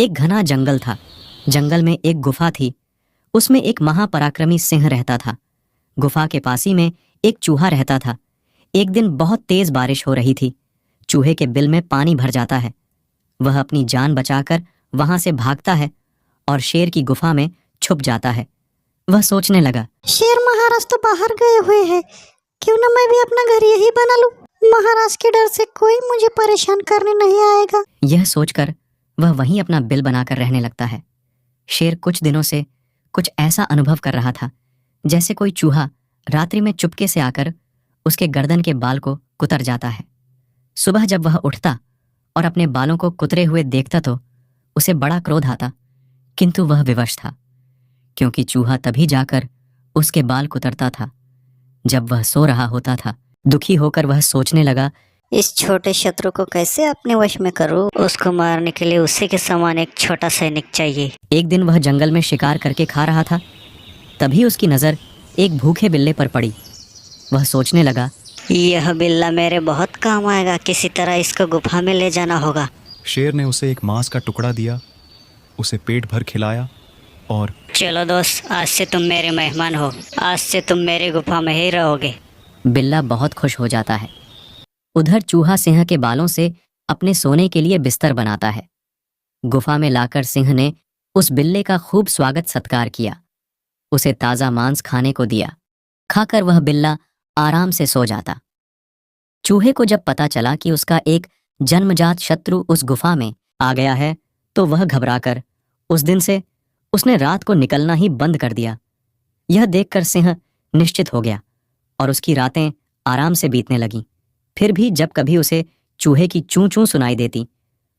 एक घना जंगल था। जंगल में एक गुफा थी। उसमें एक महापराक्रमी सिंह रहता था। गुफा के पास ही में एक चूहा रहता था। एक दिन बहुत तेज बारिश हो रही थी। चूहे के बिल में पानी भर जाता है। वह अपनी जान बचाकर वहां से भागता है और शेर की गुफा में छुप जाता है। वह सोचने लगा, शेर महाराज तो बाहर गए हुए हैं, क्यों ना मैं भी अपना घर यही बना लूं। महाराज के डर से कोई मुझे परेशान करने नहीं आएगा। यह सोचकर वह वहीं अपना बिल बनाकर रहने लगता है। शेर कुछ दिनों से कुछ ऐसा अनुभव कर रहा था जैसे कोई चूहा रात्रि में चुपके से आकर उसके गर्दन के बाल को कुतर जाता है। सुबह जब वह उठता और अपने बालों को कुतरे हुए देखता तो उसे बड़ा क्रोध आता, किंतु वह विवश था, क्योंकि चूहा तभी जाकर उसके बाल कुतरता था जब वह सो रहा होता था। दुखी होकर वह सोचने लगा, इस छोटे शत्रु को कैसे अपने वश में करूं। उसको मारने के लिए उसी के समान एक छोटा सैनिक चाहिए। एक दिन वह जंगल में शिकार करके खा रहा था। तभी उसकी नज़र एक भूखे बिल्ले पर पड़ी। वह सोचने लगा, यह बिल्ला मेरे बहुत काम आएगा, किसी तरह इसको गुफा में ले जाना होगा। शेर ने उसे एक मांस का टुकड़ा दिया, उसे पेट भर खिलाया और चलो दोस्त, आज से तुम मेरे मेहमान हो। आज से तुम मेरी गुफा में ही रहोगे। बिल्ला बहुत खुश हो जाता है। उधर चूहा सिंह के बालों से अपने सोने के लिए बिस्तर बनाता है। गुफा में लाकर सिंह ने उस बिल्ले का खूब स्वागत सत्कार किया। उसे ताज़ा मांस खाने को दिया। खाकर वह बिल्ला आराम से सो जाता। चूहे को जब पता चला कि उसका एक जन्मजात शत्रु उस गुफा में आ गया है तो वह घबराकर उस दिन से उसने रात को निकलना ही बंद कर दिया। यह देखकर सिंह निश्चित हो गया और उसकी रातें आराम से बीतने लगीं। फिर भी जब कभी उसे चूहे की चूं चूं सुनाई देती,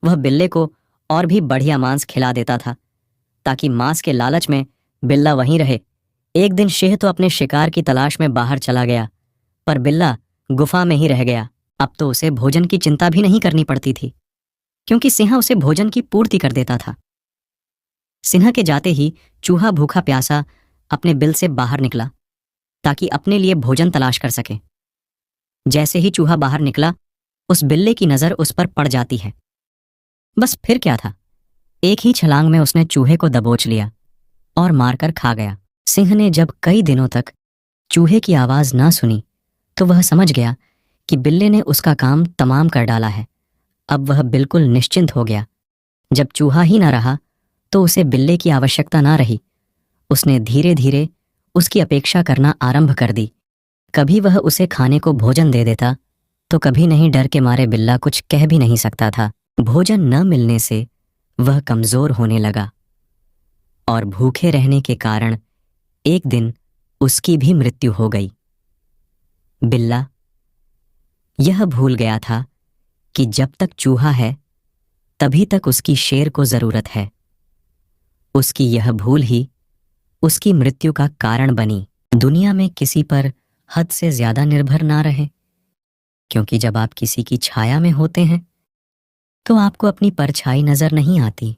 वह बिल्ले को और भी बढ़िया मांस खिला देता था, ताकि मांस के लालच में बिल्ला वहीं रहे। एक दिन शेर तो अपने शिकार की तलाश में बाहर चला गया, पर बिल्ला गुफा में ही रह गया। अब तो उसे भोजन की चिंता भी नहीं करनी पड़ती थी, क्योंकि सिंह उसे भोजन की पूर्ति कर देता था। सिंह के जाते ही चूहा भूखा प्यासा अपने बिल से बाहर निकला, ताकि अपने लिए भोजन तलाश कर सके। जैसे ही चूहा बाहर निकला, उस बिल्ले की नजर उस पर पड़ जाती है। बस फिर क्या था, एक ही छलांग में उसने चूहे को दबोच लिया और मारकर खा गया। सिंह ने जब कई दिनों तक चूहे की आवाज ना सुनी तो वह समझ गया कि बिल्ले ने उसका काम तमाम कर डाला है। अब वह बिल्कुल निश्चिंत हो गया। जब चूहा ही ना रहा तो उसे बिल्ले की आवश्यकता ना रही। उसने धीरे धीरे उसकी अपेक्षा करना आरंभ कर दी। कभी वह उसे खाने को भोजन दे देता तो कभी नहीं, डर के मारे बिल्ला कुछ कह भी नहीं सकता था। भोजन न मिलने से वह कमजोर होने लगा और भूखे रहने के कारण एक दिन उसकी भी मृत्यु हो गई। बिल्ला यह भूल गया था कि जब तक चूहा है तभी तक उसकी शेर को जरूरत है। उसकी यह भूल ही उसकी मृत्यु का कारण बनी। दुनिया में किसी पर हद से ज्यादा निर्भर ना रहें, क्योंकि जब आप किसी की छाया में होते हैं तो आपको अपनी परछाई नजर नहीं आती।